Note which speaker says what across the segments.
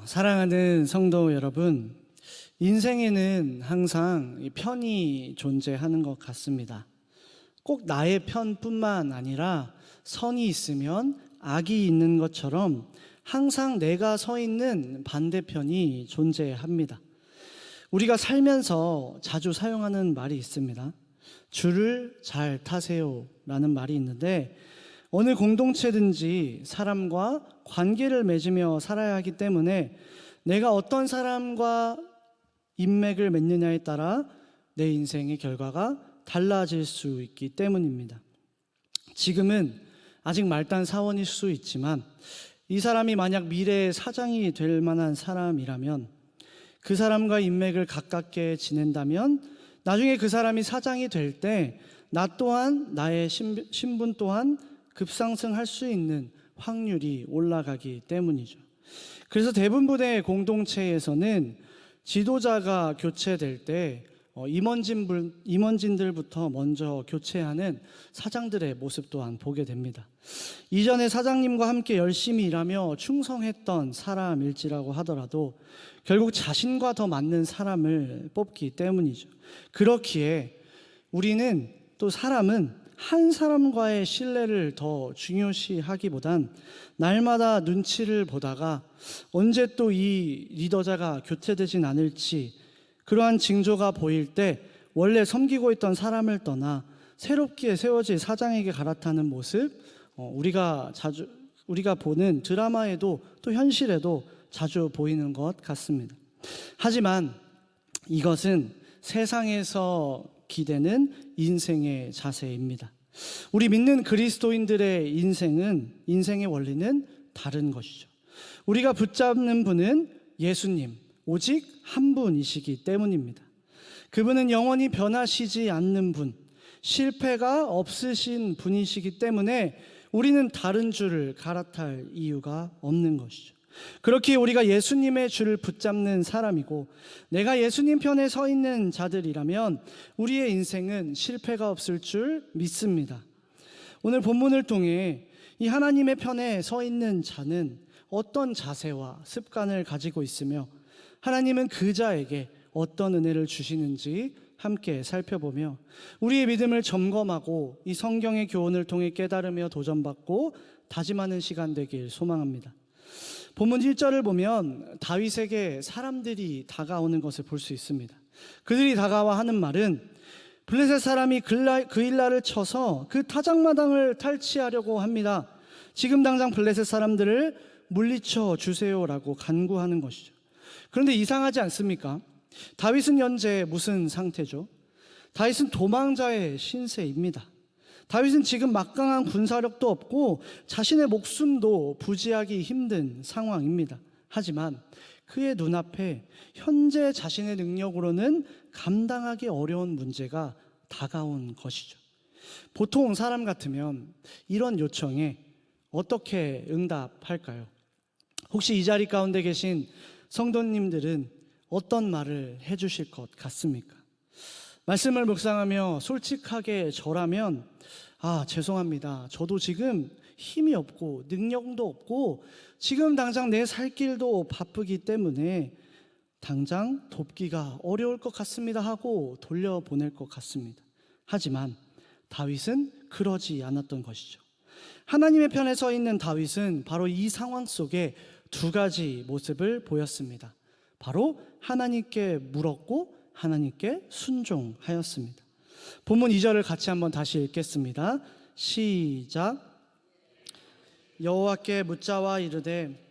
Speaker 1: 사랑하는 성도 여러분, 인생에는 항상 편이 존재하는 것 같습니다. 꼭 나의 편뿐만 아니라 선이 있으면 악이 있는 것처럼 항상 내가 서 있는 반대편이 존재합니다. 우리가 살면서 자주 사용하는 말이 있습니다. 줄을 잘 타세요 라는 말이 있는데, 어느 공동체든지 사람과 관계를 맺으며 살아야 하기 때문에 내가 어떤 사람과 인맥을 맺느냐에 따라 내 인생의 결과가 달라질 수 있기 때문입니다. 지금은 아직 말단 사원일 수 있지만 이 사람이 만약 미래의 사장이 될 만한 사람이라면, 그 사람과 인맥을 가깝게 지낸다면 나중에 그 사람이 사장이 될 때 나 또한, 나의 신분 또한 급상승할 수 있는 확률이 올라가기 때문이죠. 그래서 대부분의 공동체에서는 지도자가 교체될 때 임원진들부터 먼저 교체하는 사장들의 모습 또한 보게 됩니다. 이전에 사장님과 함께 열심히 일하며 충성했던 사람일지라고 하더라도 결국 자신과 더 맞는 사람을 뽑기 때문이죠. 그렇기에 우리는, 또 사람은 한 사람과의 신뢰를 더 중요시하기보단 날마다 눈치를 보다가 언제 또 이 리더자가 교체되진 않을지, 그러한 징조가 보일 때 원래 섬기고 있던 사람을 떠나 새롭게 세워질 사장에게 갈아타는 모습, 우리가 보는 드라마에도 또 현실에도 자주 보이는 것 같습니다. 하지만 이것은 세상에서 기대는 인생의 자세입니다. 우리 믿는 그리스도인들의 인생의 원리는 다른 것이죠. 우리가 붙잡는 분은 예수님, 오직 한 분이시기 때문입니다. 그분은 영원히 변하시지 않는 분, 실패가 없으신 분이시기 때문에 우리는 다른 줄을 갈아탈 이유가 없는 것이죠. 그렇기에 우리가 예수님의 줄을 붙잡는 사람이고, 내가 예수님 편에 서 있는 자들이라면 우리의 인생은 실패가 없을 줄 믿습니다. 오늘 본문을 통해 이 하나님의 편에 서 있는 자는 어떤 자세와 습관을 가지고 있으며 하나님은 그 자에게 어떤 은혜를 주시는지 함께 살펴보며 우리의 믿음을 점검하고 이 성경의 교훈을 통해 깨달으며 도전받고 다짐하는 시간 되길 소망합니다. 본문 1절을 보면 다윗에게 사람들이 다가오는 것을 볼 수 있습니다. 그들이 다가와 하는 말은 블레셋 사람이 그일라를 쳐서 그 타작마당을 탈취하려고 합니다. 지금 당장 블레셋 사람들을 물리쳐 주세요라고 간구하는 것이죠. 그런데 이상하지 않습니까? 다윗은 현재 무슨 상태죠? 다윗은 도망자의 신세입니다. 다윗은 지금 막강한 군사력도 없고 자신의 목숨도 부지하기 힘든 상황입니다. 하지만 그의 눈앞에 현재 자신의 능력으로는 감당하기 어려운 문제가 다가온 것이죠. 보통 사람 같으면 이런 요청에 어떻게 응답할까요? 혹시 이 자리 가운데 계신 성도님들은 어떤 말을 해주실 것 같습니까? 말씀을 묵상하며 솔직하게 저라면, 죄송합니다. 저도 지금 힘이 없고 능력도 없고 지금 당장 내 살 길도 바쁘기 때문에 당장 돕기가 어려울 것 같습니다 하고 돌려보낼 것 같습니다. 하지만 다윗은 그러지 않았던 것이죠. 하나님의 편에 서 있는 다윗은 바로 이 상황 속에 두 가지 모습을 보였습니다. 바로 하나님께 물었고 하나님께 순종하였습니다. 본문 2절을 같이 한번 다시 읽겠습니다. 시작. 여호와께 묻자와 이르되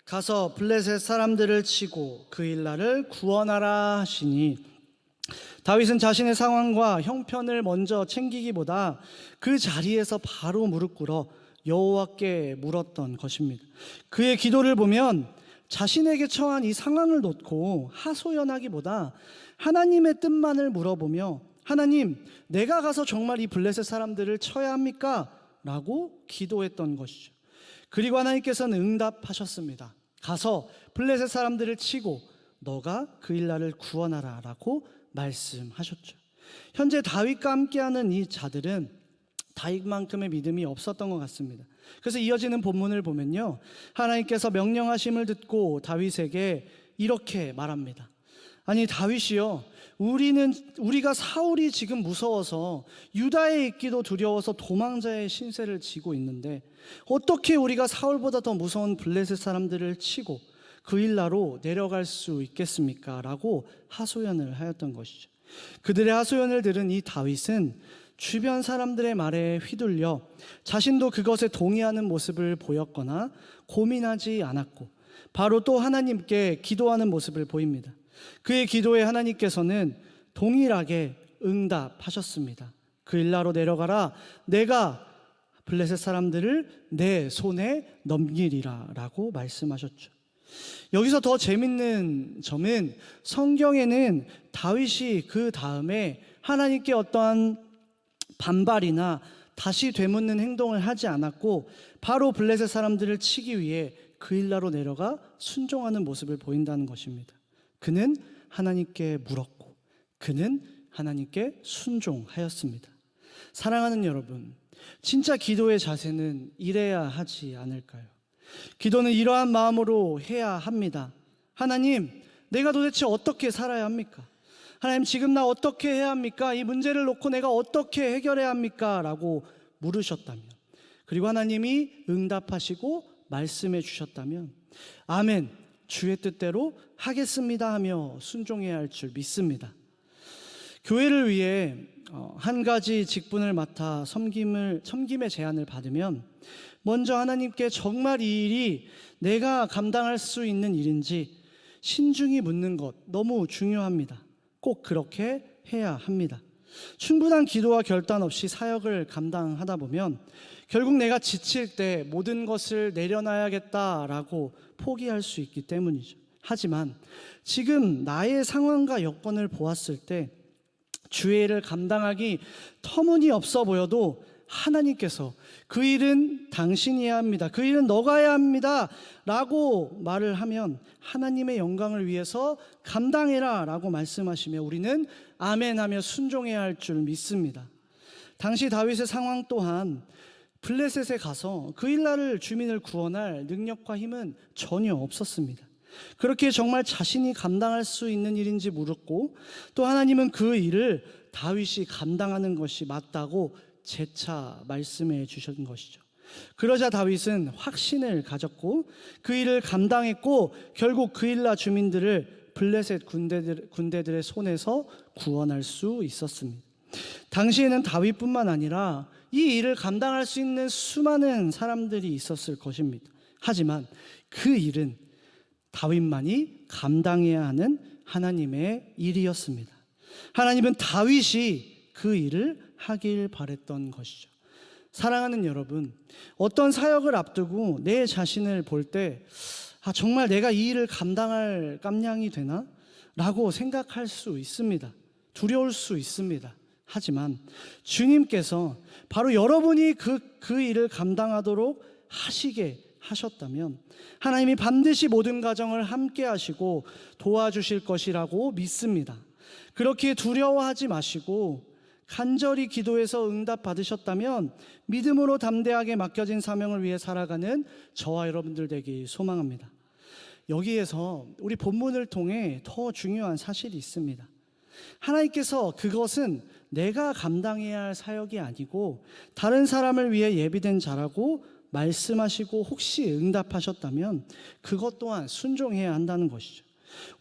Speaker 1: 가서 블레셋 사람들을 치고 그일라를 구원하라 하시니, 다윗은 자신의 상황과 형편을 먼저 챙기기보다 그 자리에서 바로 무릎 꿇어 여호와께 물었던 것입니다. 그의 기도를 보면 자신에게 처한 이 상황을 놓고 하소연하기보다 하나님의 뜻만을 물어보며, 하나님, 내가 가서 정말 이 블레셋 사람들을 쳐야 합니까? 라고 기도했던 것이죠. 그리고 하나님께서는 응답하셨습니다. 가서 블레셋 사람들을 치고 너가 그일라를 구원하라 라고 말씀하셨죠. 현재 다윗과 함께하는 이 자들은 다윗만큼의 믿음이 없었던 것 같습니다. 그래서 이어지는 본문을 보면요, 하나님께서 명령하심을 듣고 다윗에게 이렇게 말합니다. 아니 다윗이요, 우리가 사울이 지금 무서워서 유다에 있기도 두려워서 도망자의 신세를 지고 있는데 어떻게 우리가 사울보다 더 무서운 블레셋 사람들을 치고 그일라로 내려갈 수 있겠습니까? 라고 하소연을 하였던 것이죠. 그들의 하소연을 들은 이 다윗은 주변 사람들의 말에 휘둘려 자신도 그것에 동의하는 모습을 보였거나 고민하지 않았고 바로 또 하나님께 기도하는 모습을 보입니다. 그의 기도에 하나님께서는 동일하게 응답하셨습니다. 그일라로 내려가라, 내가 블레셋 사람들을 내 손에 넘기리라 라고 말씀하셨죠. 여기서 더 재밌는 점은 성경에는 다윗이 그 다음에 하나님께 어떠한 반발이나 다시 되묻는 행동을 하지 않았고 바로 블레셋 사람들을 치기 위해 그일라로 내려가 순종하는 모습을 보인다는 것입니다. 그는 하나님께 물었고 그는 하나님께 순종하였습니다. 사랑하는 여러분, 진짜 기도의 자세는 이래야 하지 않을까요? 기도는 이러한 마음으로 해야 합니다. 하나님, 내가 도대체 어떻게 살아야 합니까? 하나님, 지금 나 어떻게 해야 합니까? 이 문제를 놓고 내가 어떻게 해결해야 합니까? 라고 물으셨다면, 그리고 하나님이 응답하시고 말씀해 주셨다면 아멘, 주의 뜻대로 하겠습니다 하며 순종해야 할 줄 믿습니다. 교회를 위해 한 가지 직분을 맡아 섬김의 제안을 받으면 먼저 하나님께 정말 이 일이 내가 감당할 수 있는 일인지 신중히 묻는 것 너무 중요합니다. 꼭 그렇게 해야 합니다. 충분한 기도와 결단 없이 사역을 감당하다 보면 결국 내가 지칠 때 모든 것을 내려놔야겠다라고 포기할 수 있기 때문이죠. 하지만 지금 나의 상황과 여건을 보았을 때 주의 일을 감당하기 터무니없어 보여도 하나님께서 그 일은 당신이 해야 합니다, 그 일은 너가 해야 합니다 라고 말을 하면 하나님의 영광을 위해서 감당해라 라고 말씀하시며 우리는 아멘 하며 순종해야 할 줄 믿습니다. 당시 다윗의 상황 또한 블레셋에 가서 그일라를 주민을 구원할 능력과 힘은 전혀 없었습니다. 그렇게 정말 자신이 감당할 수 있는 일인지 물었고 또 하나님은 그 일을 다윗이 감당하는 것이 맞다고 재차 말씀해 주신 것이죠. 그러자 다윗은 확신을 가졌고 그 일을 감당했고 결국 그일라 주민들을 블레셋 군대들의 손에서 구원할 수 있었습니다. 당시에는 다윗뿐만 아니라 이 일을 감당할 수 있는 수많은 사람들이 있었을 것입니다. 하지만 그 일은 다윗만이 감당해야 하는 하나님의 일이었습니다. 하나님은 다윗이 그 일을 하길 바랬던 것이죠. 사랑하는 여러분, 어떤 사역을 앞두고 내 자신을 볼 때 정말 내가 이 일을 감당할 깜냥이 되나? 라고 생각할 수 있습니다. 두려울 수 있습니다. 하지만 주님께서 바로 여러분이 그 일을 감당하도록 하시게 하셨다면 하나님이 반드시 모든 과정을 함께 하시고 도와주실 것이라고 믿습니다. 그렇게 두려워하지 마시고 간절히 기도해서 응답 받으셨다면 믿음으로 담대하게 맡겨진 사명을 위해 살아가는 저와 여러분들 되기 소망합니다. 여기에서 우리 본문을 통해 더 중요한 사실이 있습니다. 하나님께서 그것은 내가 감당해야 할 사역이 아니고 다른 사람을 위해 예비된 자라고 말씀하시고 혹시 응답하셨다면 그것 또한 순종해야 한다는 것이죠.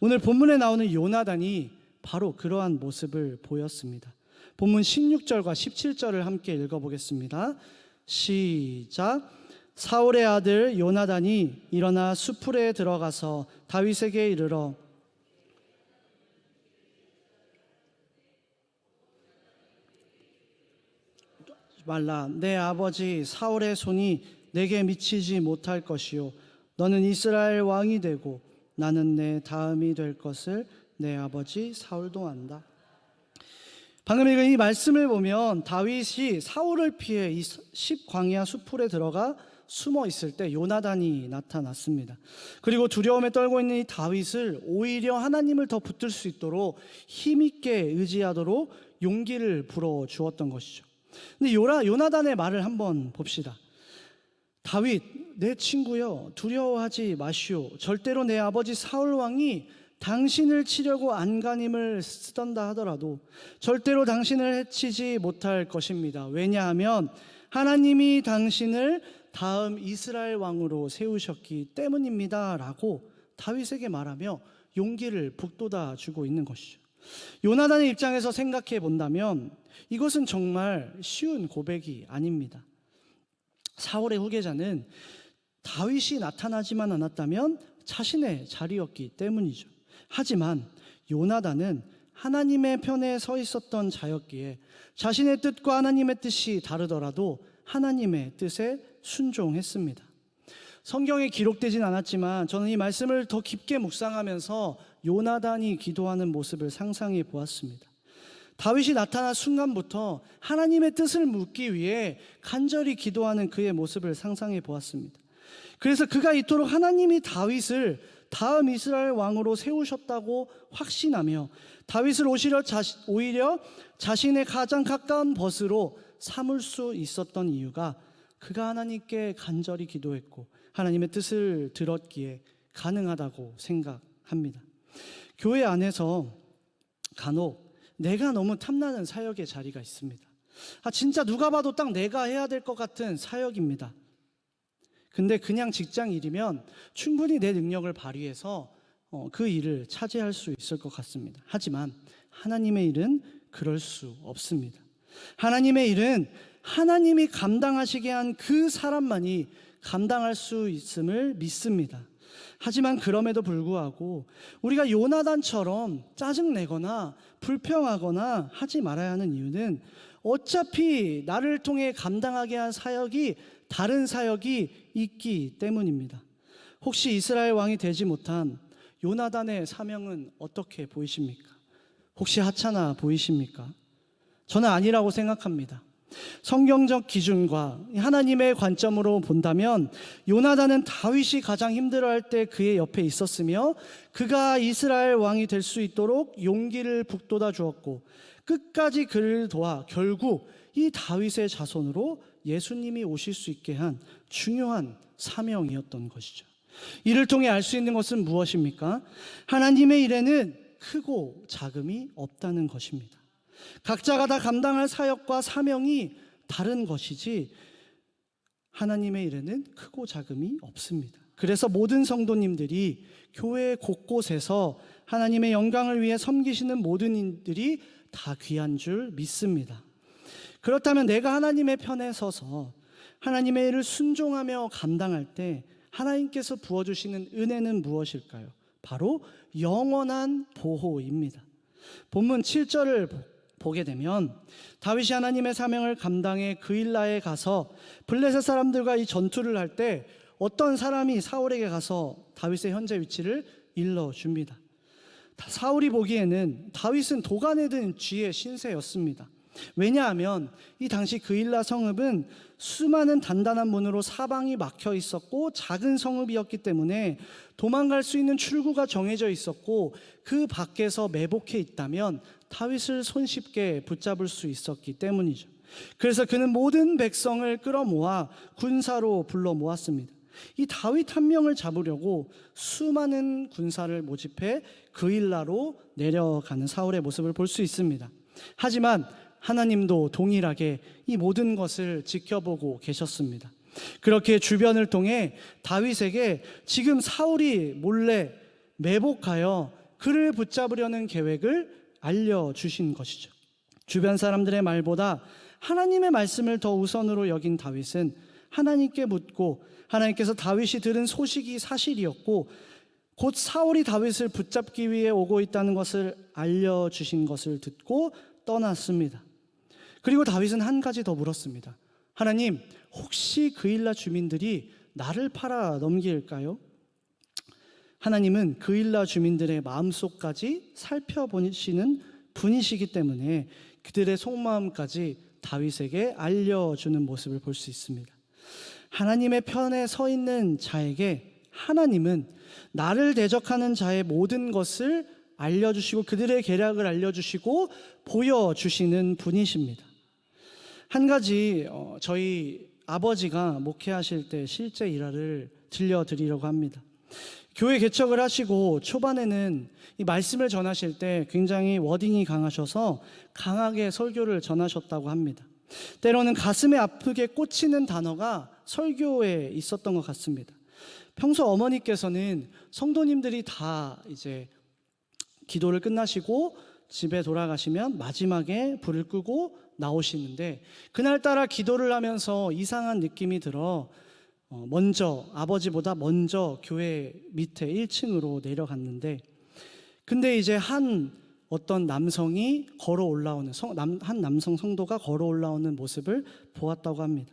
Speaker 1: 오늘 본문에 나오는 요나단이 바로 그러한 모습을 보였습니다. 본문 16절과 17절을 함께 읽어보겠습니다. 시작. 사울의 아들 요나단이 일어나 수풀에 들어가서 다윗에게 이르러 말라, 내 아버지 사울의 손이 내게 미치지 못할 것이요 너는 이스라엘 왕이 되고 나는 내 다음이 될 것을 내 아버지 사울도 안다. 방금 읽은 이 말씀을 보면 다윗이 사울을 피해 이 십광야 수풀에 들어가 숨어 있을 때 요나단이 나타났습니다. 그리고 두려움에 떨고 있는 이 다윗을 오히려 하나님을 더 붙들 수 있도록 힘있게 의지하도록 용기를 불어주었던 것이죠. 근데 요나단의 말을 한번 봅시다. 다윗, 내 친구여, 두려워하지 마시오. 절대로 내 아버지 사울 왕이 당신을 치려고 안간힘을 쓰던다 하더라도 절대로 당신을 해치지 못할 것입니다. 왜냐하면 하나님이 당신을 다음 이스라엘 왕으로 세우셨기 때문입니다 라고 다윗에게 말하며 용기를 북돋아 주고 있는 것이죠. 요나단의 입장에서 생각해 본다면 이것은 정말 쉬운 고백이 아닙니다. 사울의 후계자는 다윗이 나타나지만 않았다면 자신의 자리였기 때문이죠. 하지만 요나단은 하나님의 편에 서 있었던 자였기에 자신의 뜻과 하나님의 뜻이 다르더라도 하나님의 뜻에 순종했습니다. 성경에 기록되진 않았지만 저는 이 말씀을 더 깊게 묵상하면서 요나단이 기도하는 모습을 상상해 보았습니다. 다윗이 나타난 순간부터 하나님의 뜻을 묻기 위해 간절히 기도하는 그의 모습을 상상해 보았습니다. 그래서 그가 이토록 하나님이 다윗을 다음 이스라엘 왕으로 세우셨다고 확신하며 다윗을 오히려 자신의 가장 가까운 벗으로 삼을 수 있었던 이유가 그가 하나님께 간절히 기도했고 하나님의 뜻을 들었기에 가능하다고 생각합니다. 교회 안에서 간혹 내가 너무 탐나는 사역의 자리가 있습니다. 진짜 누가 봐도 딱 내가 해야 될 것 같은 사역입니다. 근데 그냥 직장 일이면 충분히 내 능력을 발휘해서 그 일을 차지할 수 있을 것 같습니다. 하지만 하나님의 일은 그럴 수 없습니다. 하나님의 일은 하나님이 감당하시게 한 그 사람만이 감당할 수 있음을 믿습니다. 하지만 그럼에도 불구하고 우리가 요나단처럼 짜증내거나 불평하거나 하지 말아야 하는 이유는 어차피 나를 통해 감당하게 한 사역이 다른 사역이 있기 때문입니다. 혹시 이스라엘 왕이 되지 못한 요나단의 사명은 어떻게 보이십니까? 혹시 하찮아 보이십니까? 저는 아니라고 생각합니다. 성경적 기준과 하나님의 관점으로 본다면 요나단은 다윗이 가장 힘들어할 때 그의 옆에 있었으며 그가 이스라엘 왕이 될 수 있도록 용기를 북돋아 주었고 끝까지 그를 도와 결국 이 다윗의 자손으로 예수님이 오실 수 있게 한 중요한 사명이었던 것이죠. 이를 통해 알 수 있는 것은 무엇입니까? 하나님의 일에는 크고 작음이 없다는 것입니다. 각자가 다 감당할 사역과 사명이 다른 것이지 하나님의 일에는 크고 작음이 없습니다. 그래서 모든 성도님들이 교회 곳곳에서 하나님의 영광을 위해 섬기시는 모든 이들이 다 귀한 줄 믿습니다. 그렇다면 내가 하나님의 편에 서서 하나님의 일을 순종하며 감당할 때 하나님께서 부어주시는 은혜는 무엇일까요? 바로 영원한 보호입니다. 본문 7절을 보게 되면 다윗이 하나님의 사명을 감당해 그일라에 가서 블레셋 사람들과 이 전투를 할 때 어떤 사람이 사울에게 가서 다윗의 현재 위치를 일러줍니다. 사울이 보기에는 다윗은 도간에 든 쥐의 신세였습니다. 왜냐하면 이 당시 그일라 성읍은 수많은 단단한 문으로 사방이 막혀 있었고 작은 성읍이었기 때문에 도망갈 수 있는 출구가 정해져 있었고 그 밖에서 매복해 있다면 다윗을 손쉽게 붙잡을 수 있었기 때문이죠. 그래서 그는 모든 백성을 끌어모아 군사로 불러 모았습니다. 이 다윗 한 명을 잡으려고 수많은 군사를 모집해 그일라로 내려가는 사울의 모습을 볼 수 있습니다. 하지만 하나님도 동일하게 이 모든 것을 지켜보고 계셨습니다. 그렇게 주변을 통해 다윗에게 지금 사울이 몰래 매복하여 그를 붙잡으려는 계획을 알려주신 것이죠. 주변 사람들의 말보다 하나님의 말씀을 더 우선으로 여긴 다윗은 하나님께 묻고 하나님께서 다윗이 들은 소식이 사실이었고 곧 사울이 다윗을 붙잡기 위해 오고 있다는 것을 알려주신 것을 듣고 떠났습니다. 그리고 다윗은 한 가지 더 물었습니다. 하나님, 혹시 그일라 주민들이 나를 팔아 넘길까요? 하나님은 그일라 주민들의 마음속까지 살펴보시는 분이시기 때문에 그들의 속마음까지 다윗에게 알려주는 모습을 볼 수 있습니다. 하나님의 편에 서 있는 자에게 하나님은 나를 대적하는 자의 모든 것을 알려주시고 그들의 계략을 알려주시고 보여주시는 분이십니다. 한 가지 저희 아버지가 목회하실 때 실제 일화를 들려드리려고 합니다. 교회 개척을 하시고 초반에는 이 말씀을 전하실 때 굉장히 워딩이 강하셔서 강하게 설교를 전하셨다고 합니다. 때로는 가슴에 아프게 꽂히는 단어가 설교에 있었던 것 같습니다. 평소 어머니께서는 성도님들이 다 이제 기도를 끝나시고 집에 돌아가시면 마지막에 불을 끄고 나오시는데, 그날따라 기도를 하면서 이상한 느낌이 들어 먼저 아버지보다 먼저 교회 밑에 1층으로 내려갔는데, 근데 이제 어떤 남성이 걸어 올라오는 한 남성 성도가 걸어 올라오는 모습을 보았다고 합니다.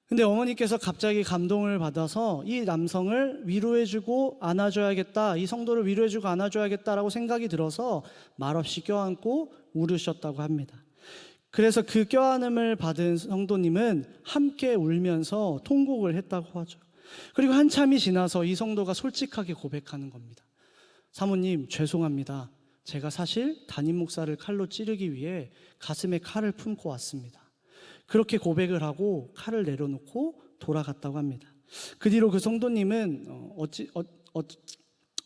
Speaker 1: 근데 어머니께서 갑자기 감동을 받아서 이 남성을 위로해주고 안아줘야겠다, 이 성도를 위로해주고 안아줘야겠다라고 생각이 들어서 말없이 껴안고 울으셨다고 합니다. 그래서 그 껴안음을 받은 성도님은 함께 울면서 통곡을 했다고 하죠. 그리고 한참이 지나서 이 성도가 솔직하게 고백하는 겁니다. 사모님, 죄송합니다. 제가 사실 담임 목사를 칼로 찌르기 위해 가슴에 칼을 품고 왔습니다. 그렇게 고백을 하고 칼을 내려놓고 돌아갔다고 합니다. 그 뒤로 그 성도님은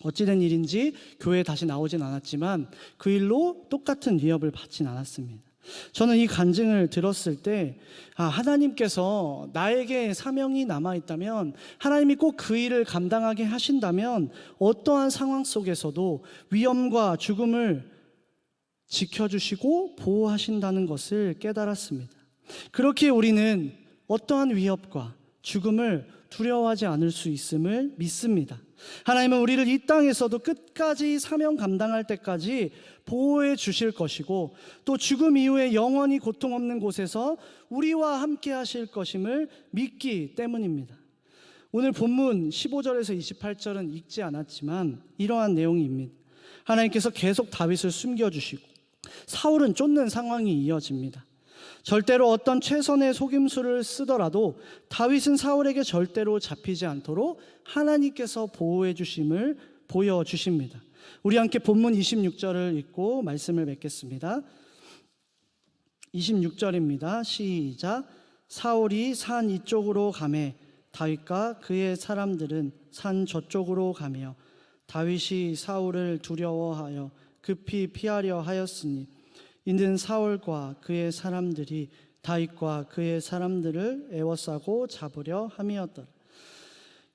Speaker 1: 어찌된 일인지 교회에 다시 나오진 않았지만 그 일로 똑같은 위협을 받진 않았습니다. 저는 이 간증을 들었을 때 하나님께서 나에게 사명이 남아있다면, 하나님이 꼭 그 일을 감당하게 하신다면 어떠한 상황 속에서도 위험과 죽음을 지켜주시고 보호하신다는 것을 깨달았습니다. 그렇게 우리는 어떠한 위협과 죽음을 두려워하지 않을 수 있음을 믿습니다. 하나님은 우리를 이 땅에서도 끝까지 사명 감당할 때까지 보호해 주실 것이고, 또 죽음 이후에 영원히 고통 없는 곳에서 우리와 함께 하실 것임을 믿기 때문입니다. 오늘 본문 15절에서 28절은 읽지 않았지만 이러한 내용입니다. 하나님께서 계속 다윗을 숨겨주시고 사울은 쫓는 상황이 이어집니다. 절대로 어떤 최선의 속임수를 쓰더라도 다윗은 사울에게 절대로 잡히지 않도록 하나님께서 보호해 주심을 보여주십니다. 우리 함께 본문 26절을 읽고 말씀을 맺겠습니다. 26절입니다. 시작. 사울이 산 이쪽으로 가매 다윗과 그의 사람들은 산 저쪽으로 가며 다윗이 사울을 두려워하여 급히 피하려 하였으니 이는 사울과 그의 사람들이 다윗과 그의 사람들을 에워싸고 잡으려 함이었더라.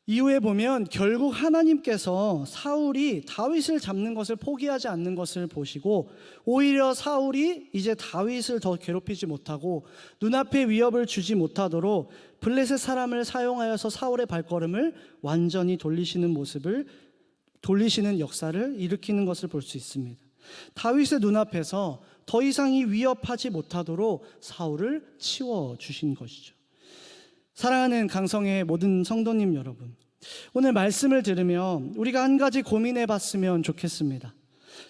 Speaker 1: 이후에 보면 결국 하나님께서 사울이 다윗을 잡는 것을 포기하지 않는 것을 보시고, 오히려 사울이 이제 다윗을 더 괴롭히지 못하고 눈앞에 위협을 주지 못하도록 블레셋 사람을 사용하여서 사울의 발걸음을 완전히 돌리시는 역사를 일으키는 것을 볼 수 있습니다. 다윗의 눈앞에서 더 이상이 위협하지 못하도록 사울을 치워주신 것이죠. 사랑하는 강성의 모든 성도님 여러분, 오늘 말씀을 들으며 우리가 한 가지 고민해 봤으면 좋겠습니다.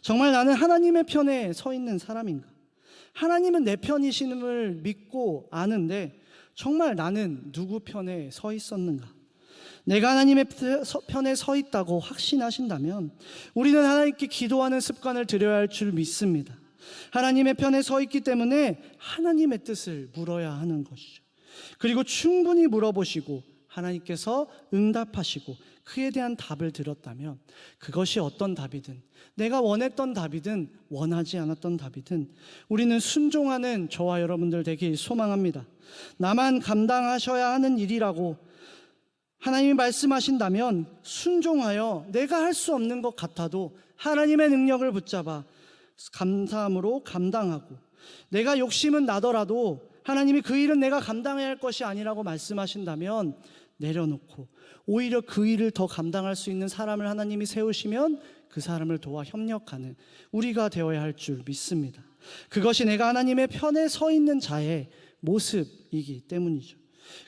Speaker 1: 정말 나는 하나님의 편에 서 있는 사람인가? 하나님은 내 편이심을 믿고 아는데 정말 나는 누구 편에 서 있었는가? 내가 하나님의 편에 서 있다고 확신하신다면 우리는 하나님께 기도하는 습관을 들여야 할 줄 믿습니다. 하나님의 편에 서 있기 때문에 하나님의 뜻을 물어야 하는 것이죠. 그리고 충분히 물어보시고 하나님께서 응답하시고 그에 대한 답을 들었다면, 그것이 어떤 답이든, 내가 원했던 답이든 원하지 않았던 답이든 우리는 순종하는 저와 여러분들 되길 소망합니다. 나만 감당하셔야 하는 일이라고 하나님이 말씀하신다면 순종하여 내가 할 수 없는 것 같아도 하나님의 능력을 붙잡아 감사함으로 감당하고, 내가 욕심은 나더라도 하나님이 그 일은 내가 감당해야 할 것이 아니라고 말씀하신다면 내려놓고 오히려 그 일을 더 감당할 수 있는 사람을 하나님이 세우시면 그 사람을 도와 협력하는 우리가 되어야 할 줄 믿습니다. 그것이 내가 하나님의 편에 서 있는 자의 모습이기 때문이죠.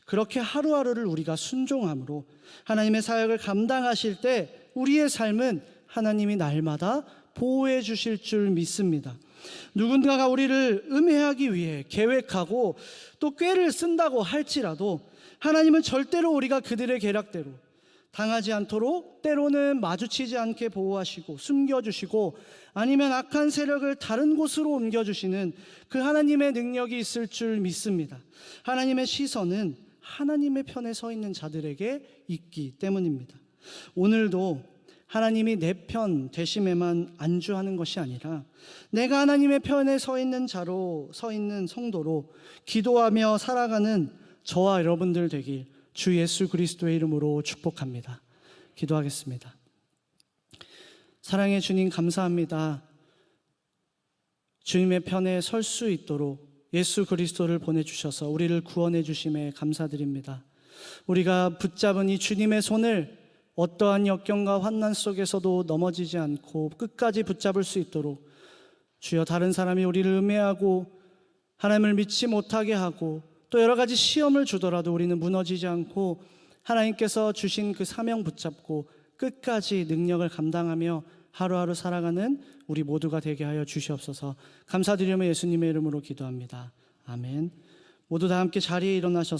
Speaker 1: 그렇게 하루하루를 우리가 순종함으로 하나님의 사역을 감당하실 때 우리의 삶은 하나님이 날마다 보호해 주실 줄 믿습니다. 누군가가 우리를 음해하기 위해 계획하고 또 꾀를 쓴다고 할지라도 하나님은 절대로 우리가 그들의 계략대로, 당하지 않도록 때로는 마주치지 않게 보호하시고 숨겨주시고 아니면 악한 세력을 다른 곳으로 옮겨주시는 그 하나님의 능력이 있을 줄 믿습니다. 하나님의 시선은 하나님의 편에 서 있는 자들에게 있기 때문입니다. 오늘도 하나님이 내 편 되심에만 안주하는 것이 아니라 내가 하나님의 편에 서 있는 자로, 서 있는 성도로 기도하며 살아가는 저와 여러분들 되길 주 예수 그리스도의 이름으로 축복합니다. 기도하겠습니다. 사랑의 주님, 감사합니다. 주님의 편에 설 수 있도록 예수 그리스도를 보내주셔서 우리를 구원해 주심에 감사드립니다. 우리가 붙잡은 이 주님의 손을 어떠한 역경과 환난 속에서도 넘어지지 않고 끝까지 붙잡을 수 있도록 주여, 다른 사람이 우리를 음해하고 하나님을 믿지 못하게 하고 또 여러 가지 시험을 주더라도 우리는 무너지지 않고 하나님께서 주신 그 사명 붙잡고 끝까지 능력을 감당하며 하루하루 살아가는 우리 모두가 되게 하여 주시옵소서. 감사드리며 예수님의 이름으로 기도합니다. 아멘. 모두 다 함께 자리에 일어나셔서